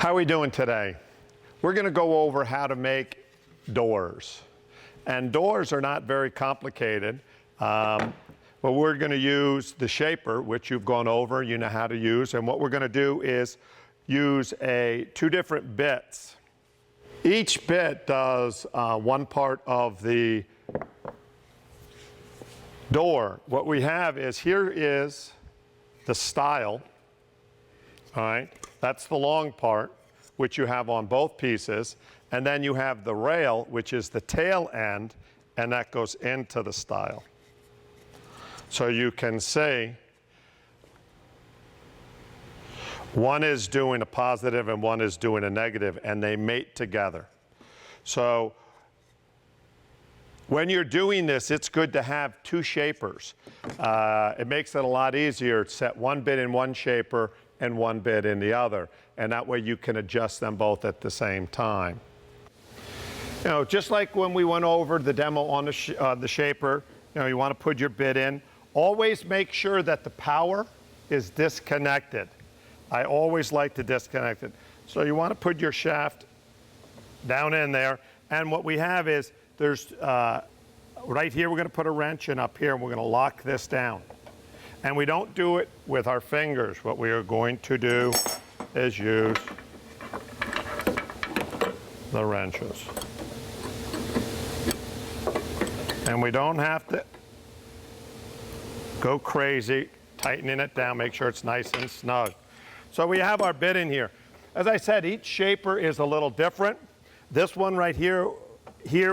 How are we doing today? We're going to go over how to make doors. And doors are not very complicated. But we're going to use the shaper, which you've gone over, you know how to use. And what we're going to do is use two different bits. Each bit does one part of the door. What we have is, here is the stile, all right? That's the long part, which you have on both pieces. And then you have the rail, which is the tail end, and that goes into the stile. So you can see one is doing a positive and one is doing a negative, and they mate together. So when you're doing this, it's good to have two shapers. It makes it a lot easier to set one bit in one shaper and one bit in the other. And that way you can adjust them both at the same time. You know, just like when we went over the demo on the shaper, you know, you want to put your bit in. Always make sure that the power is disconnected. I always like to disconnect it. So you want to put your shaft down in there. And what we have is, there's, right here we're going to put a wrench, and up here we're going to lock this down. And we don't do it with our fingers. What we are going to do is use the wrenches. And we don't have to go crazy tightening it down, make sure it's nice and snug. So we have our bit in here. As I said, each shaper is a little different. This one right here,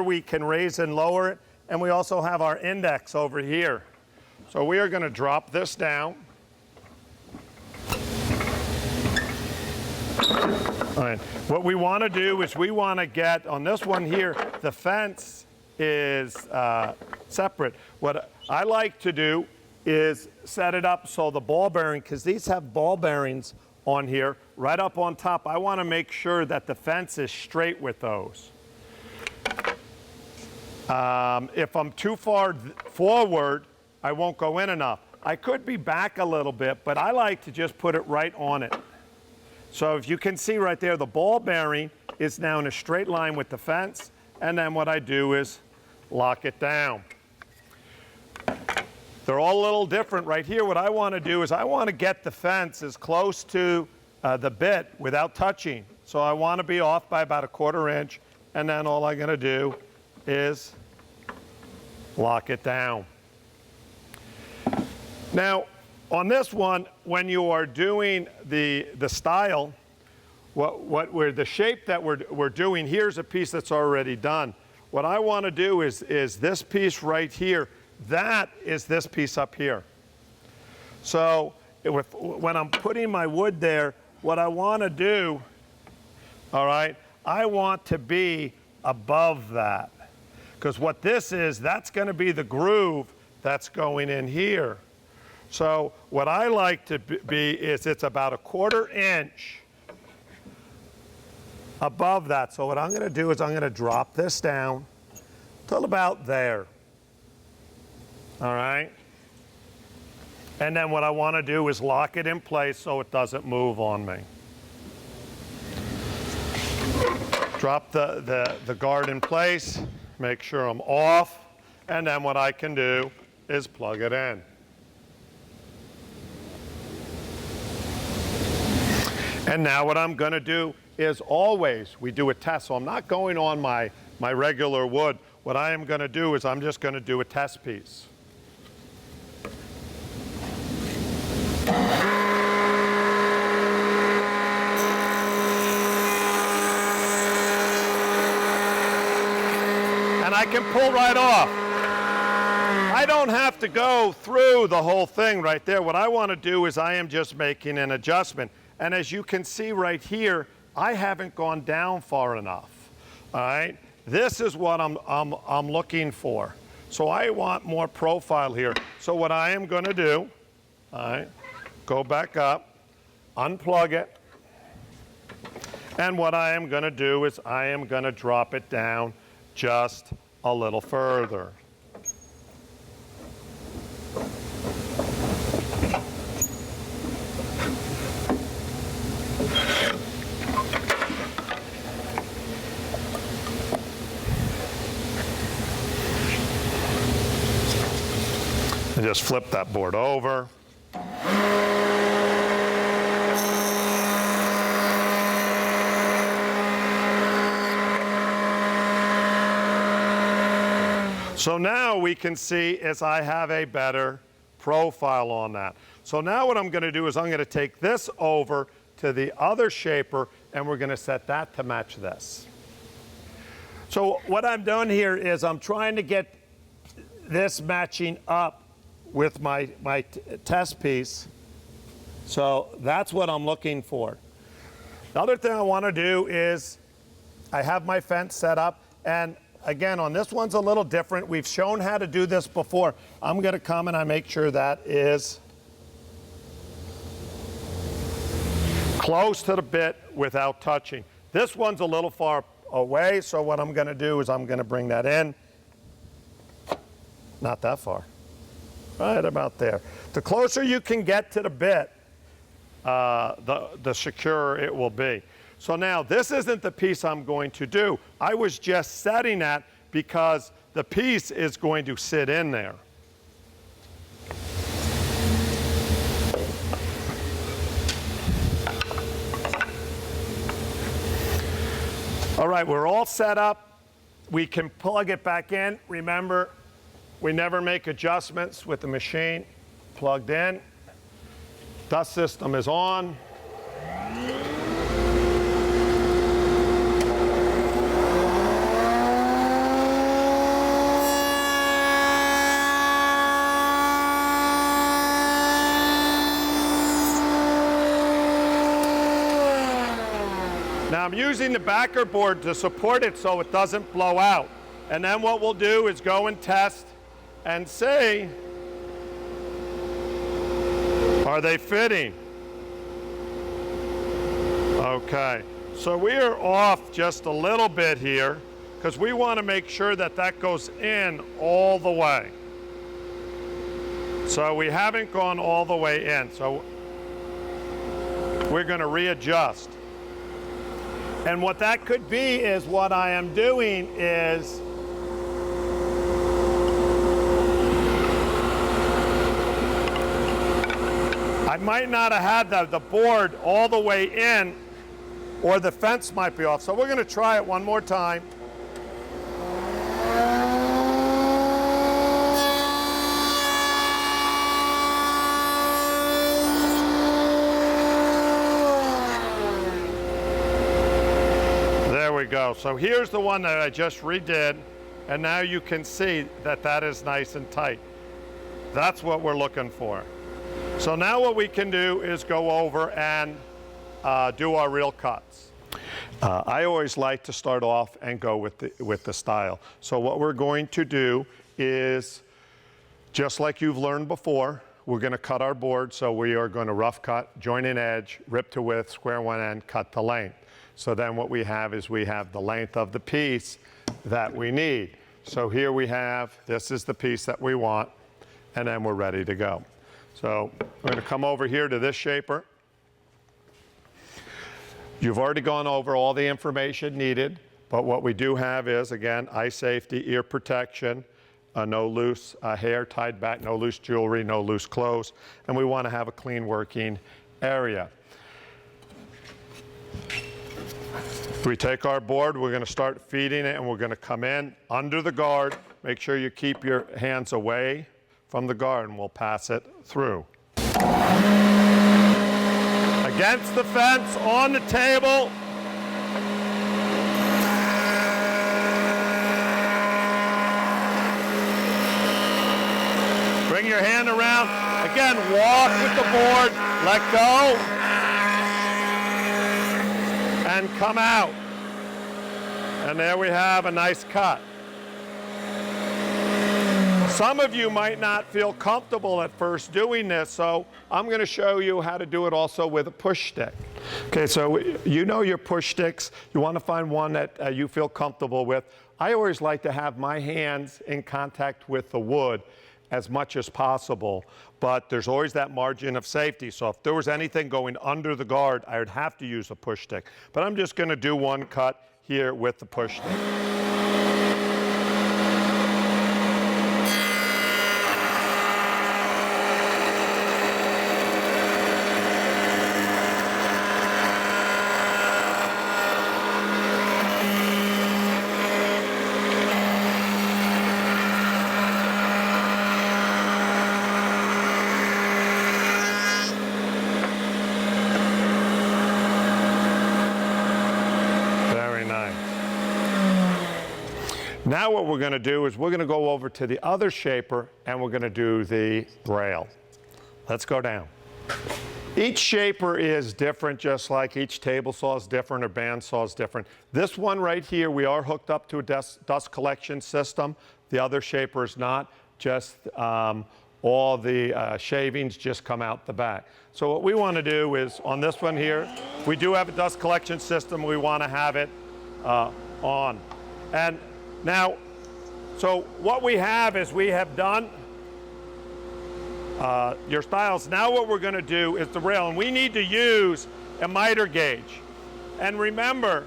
we can raise and lower it, and we also have our index over here. So we are going to drop this down. All right. What we want to do is we want to get, on this one here, the fence is separate. What I like to do is set it up so the ball bearing, because these have ball bearings on here, right up on top. I want to make sure that the fence is straight with those. If I'm too far forward, I won't go in enough. I could be back a little bit, but I like to just put it right on it. So if you can see right there, the ball bearing is now in a straight line with the fence, and then what I do is lock it down. They're all a little different. Right here, what I want to do is I want to get the fence as close to the bit without touching. So I want to be off by about 1/4 inch, and then all I'm going to do is lock it down. Now, on this one, when you are doing the stile, the shape that we're doing, here's a piece that's already done. What I want to do is this piece right here. That is this piece up here. So when I'm putting my wood there, what I want to do, all right, I want to be above that. Because what this is, that's going to be the groove that's going in here. So what I like to be is it's about 1/4 inch above that. So what I'm going to do is I'm going to drop this down till about there. All right? And then what I want to do is lock it in place so it doesn't move on me. Drop the guard in place, make sure I'm off, and then what I can do is plug it in. And now what I'm going to do is always, we do a test. So I'm not going on my regular wood. What I am going to do is I'm just going to do a test piece. And I can pull right off. I don't have to go through the whole thing right there. What I want to do is I am just making an adjustment. And as you can see right here, I haven't gone down far enough. All right? This is what I'm looking for. So I want more profile here. So what I am going to do, all right, go back up, unplug it, and what I am going to do is I am going to drop it down just a little further. And just flip that board over. So now we can see is I have a better profile on that. So now what I'm going to do is I'm going to take this over to the other shaper and we're going to set that to match this. So what I'm doing here is I'm trying to get this matching up with my test piece. So that's what I'm looking for. The other thing I want to do is I have my fence set up, and again, on this one's a little different. We've shown how to do this before. I'm going to come and I make sure that is close to the bit without touching. This one's a little far away, so what I'm going to do is I'm going to bring that in. Not that far. Right about there. The closer you can get to the bit, the securer it will be. So now this isn't the piece I'm going to do. I was just setting that because the piece is going to sit in there. All right, we're all set up. We can plug it back in. Remember, we never make adjustments with the machine plugged in. Dust system is on. Now I'm using the backer board to support it so it doesn't blow out. And then what we'll do is go and test and see, are they fitting? Okay, so we are off just a little bit here because we want to make sure that that goes in all the way. So we haven't gone all the way in, so we're going to readjust. And what that could be is what I am doing is I might not have had the board all the way in, or the fence might be off. So we're going to try it one more time. There we go. So here's the one that I just redid, and now you can see that that is nice and tight. That's what we're looking for. So now what we can do is go over and do our real cuts. I always like to start off and go with the style. So what we're going to do is, just like you've learned before, we're going to cut our board. So we are going to rough cut, join an edge, rip to width, square one end, cut to length. So then what we have is we have the length of the piece that we need. So here we have, this is the piece that we want, and then we're ready to go. So I'm going to come over here to this shaper. You've already gone over all the information needed, but what we do have is, again, eye safety, ear protection, no loose hair tied back, no loose jewelry, no loose clothes, and we want to have a clean working area. We take our board, we're going to start feeding it, and we're going to come in under the guard. Make sure you keep your hands away from the guard, and we'll pass it through. Against the fence, on the table. Bring your hand around. Again, walk with the board, let go, and come out. And there we have a nice cut. Some of you might not feel comfortable at first doing this, so I'm going to show you how to do it also with a push stick. Okay, so you know your push sticks. You want to find one that you feel comfortable with. I always like to have my hands in contact with the wood as much as possible, but there's always that margin of safety. So if there was anything going under the guard, I would have to use a push stick. But I'm just going to do one cut here with the push stick. Now what we're going to do is we're going to go over to the other shaper and we're going to do the rail. Let's go down. Each shaper is different, just like each table saw is different or bandsaw is different. This one right here, we are hooked up to a dust collection system. The other shaper is not, just all the shavings just come out the back. So what we want to do is, on this one here, we do have a dust collection system. We want to have it on. And now, so what we have is we have done your styles. Now what we're going to do is the rail, and we need to use a miter gauge. And remember,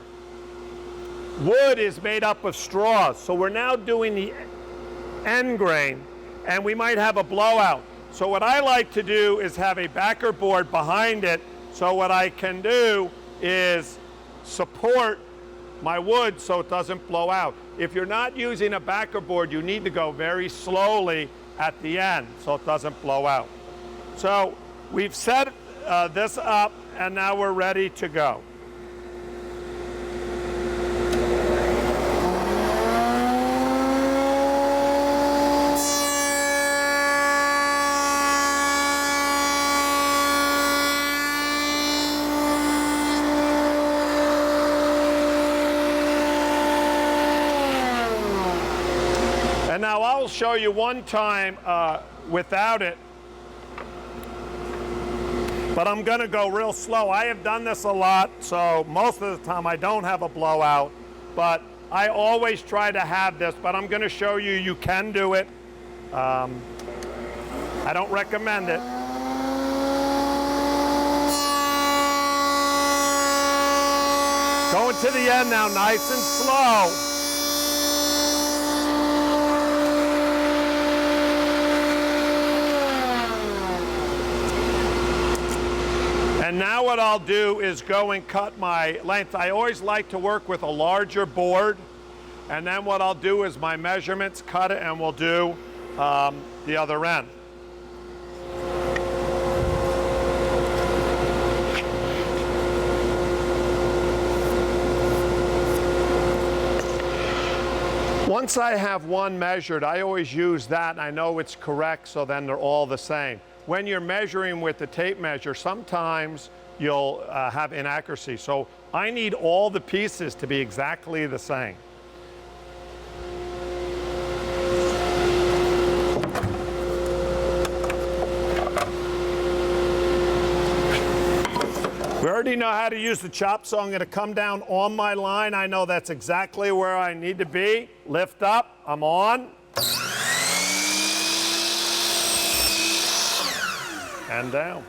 wood is made up of straws, so we're now doing the end grain, and we might have a blowout. So what I like to do is have a backer board behind it, so what I can do is support my wood so it doesn't blow out. If you're not using a backer board, you need to go very slowly at the end so it doesn't blow out. So we've set this up, and now we're ready to go. And now I'll show you one time without it, but I'm going to go real slow. I have done this a lot, so most of the time I don't have a blowout, but I always try to have this, but I'm going to show you you can do it. I don't recommend it. Going to the end now, nice and slow. And now what I'll do is go and cut my length. I always like to work with a larger board. And then what I'll do is my measurements, cut it, and we'll do the other end. Once I have one measured, I always use that, and I know it's correct, so then they're all the same. When you're measuring with the tape measure, sometimes you'll have inaccuracy. So I need all the pieces to be exactly the same. We already know how to use the chop, so I'm going to come down on my line. I know that's exactly where I need to be. Lift up, I'm on. And down.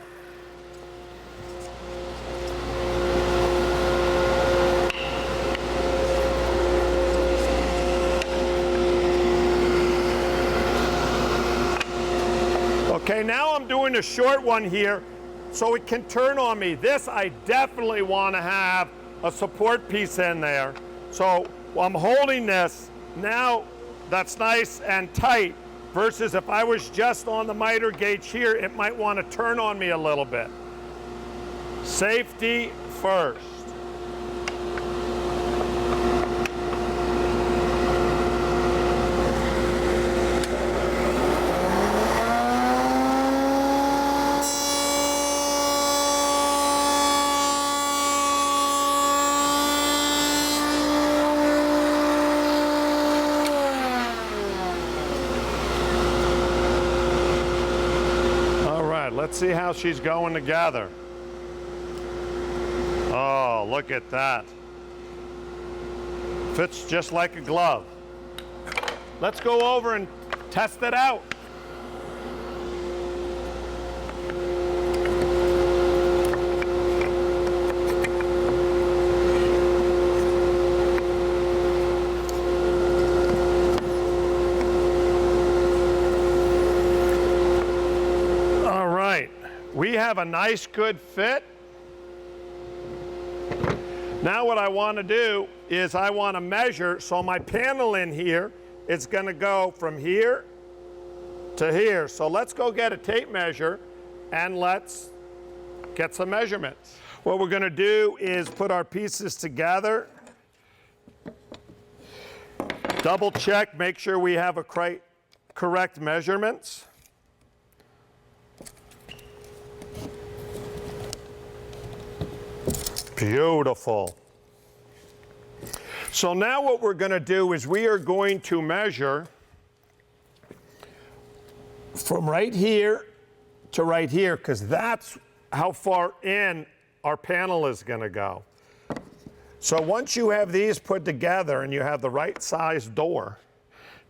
Okay, now I'm doing a short one here so it can turn on me. This I definitely want to have a support piece in there. So I'm holding this. Now that's nice and tight. Versus if I was just on the miter gauge here, it might want to turn on me a little bit. Safety first. Let's see how she's going together. Oh, look at that. Fits just like a glove. Let's go over and test it out. We have a nice, good fit. Now what I want to do is I want to measure, so my panel in here is going to go from here to here. So let's go get a tape measure and let's get some measurements. What we're going to do is put our pieces together. Double check, make sure we have a correct measurements. Beautiful. So now what we're going to do is we are going to measure from right here to right here, because that's how far in our panel is going to go. So once you have these put together and you have the right size door,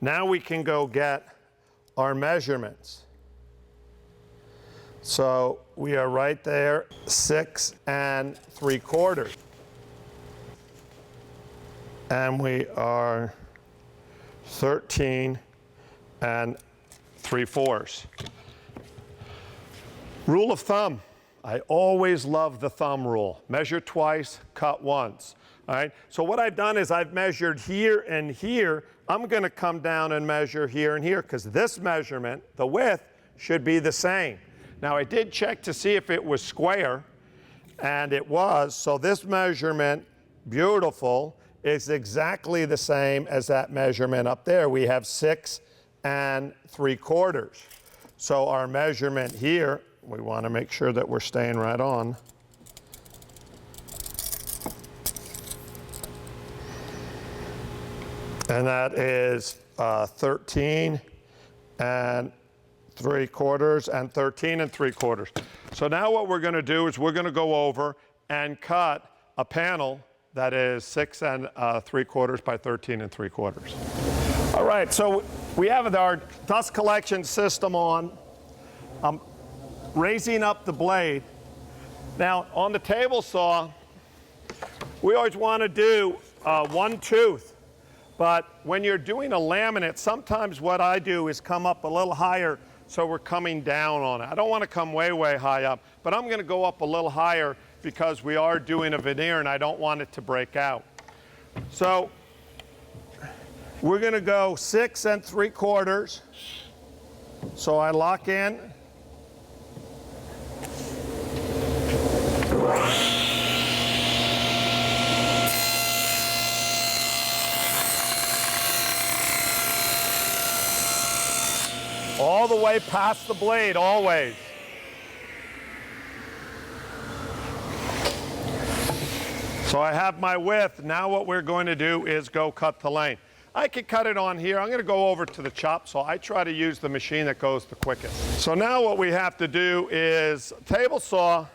now we can go get our measurements. So we are right there, 6 3/4. And we are 13 3/4. Rule of thumb. I always love the thumb rule. Measure twice, cut once. All right, so what I've done is I've measured here and here. I'm going to come down and measure here and here, because this measurement, the width, should be the same. Now I did check to see if it was square, and it was. So this measurement, beautiful, is exactly the same as that measurement up there. We have 6 3/4. So our measurement here, we want to make sure that we're staying right on. And that is 13 3/4 and 13 3/4. So now what we're going to do is we're going to go over and cut a panel that is 6 3/4 by 13 3/4. All right, so we have our dust collection system on. I'm raising up the blade. Now on the table saw, we always want to do one tooth. But when you're doing a laminate, sometimes what I do is come up a little higher so we're coming down on it. I don't want to come way, way high up, but I'm going to go up a little higher because we are doing a veneer and I don't want it to break out. So we're going to go 6 3/4. So I lock in. All the way past the blade, always. So I have my width. Now what we're going to do is go cut the length. I could cut it on here. I'm going to go over to the chop saw. I try to use the machine that goes the quickest. So now what we have to do is table saw.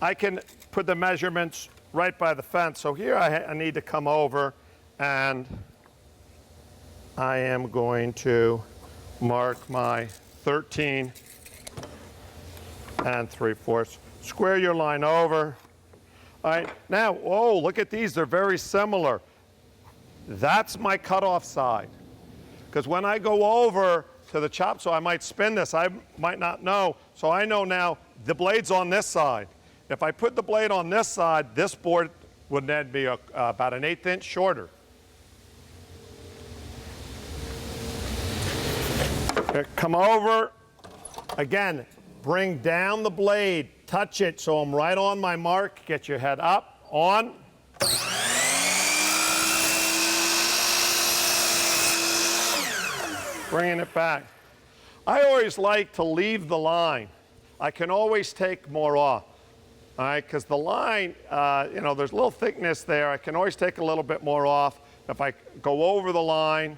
I can put the measurements right by the fence. So here I need to come over, and I am going to mark my 13 3/4. Square your line over. All right, now, oh, look at these, they're very similar. That's my cutoff side. Because when I go over to the chop saw, I might spin this, I might not know. So I know now the blade's on this side. If I put the blade on this side, this board would then be about an 1/8 inch shorter. Come over, again, bring down the blade, touch it so I'm right on my mark, get your head up, on. Bringing it back. I always like to leave the line. I can always take more off, all right, because the line, you know, there's a little thickness there. I can always take a little bit more off. If I go over the line,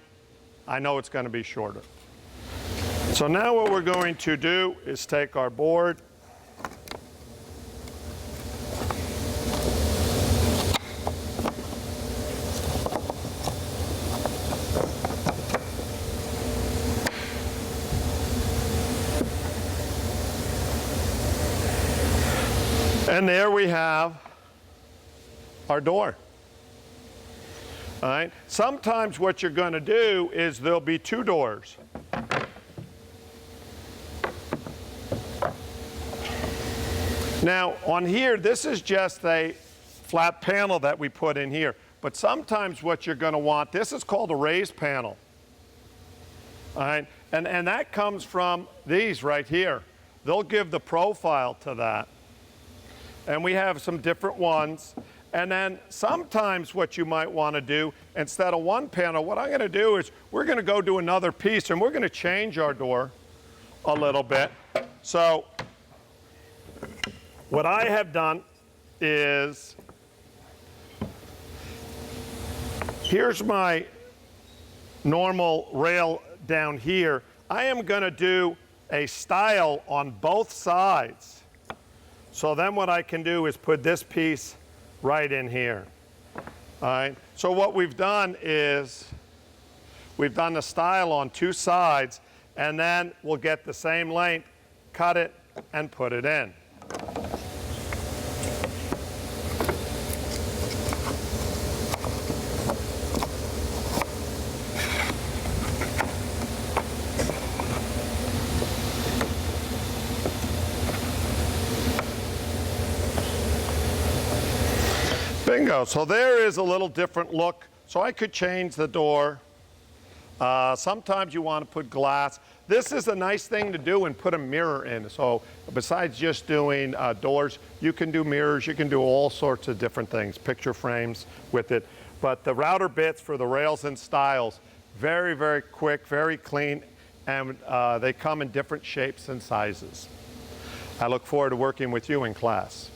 I know it's going to be shorter. So now what we're going to do is take our board, and there we have our door. All right. Sometimes what you're going to do is there'll be 2 doors. Now on here, this is just a flat panel that we put in here. But sometimes what you're going to want, this is called a raised panel. All right, and that comes from these right here. They'll give the profile to that. And we have some different ones. And then sometimes what you might want to do, instead of one panel, what I'm going to do is we're going to go do another piece and we're going to change our door a little bit. So what I have done is, here's my normal rail down here. I am going to do a stile on both sides. So then what I can do is put this piece right in here. All right. So what we've done is we've done the stile on two sides, and then we'll get the same length, cut it, and put it in. Bingo. So there is a little different look. So I could change the door. Sometimes you want to put glass. This is a nice thing to do and put a mirror in. So besides just doing doors, you can do mirrors. You can do all sorts of different things, picture frames with it. But the router bits for the rails and stiles, very, very quick, very clean, and they come in different shapes and sizes. I look forward to working with you in class.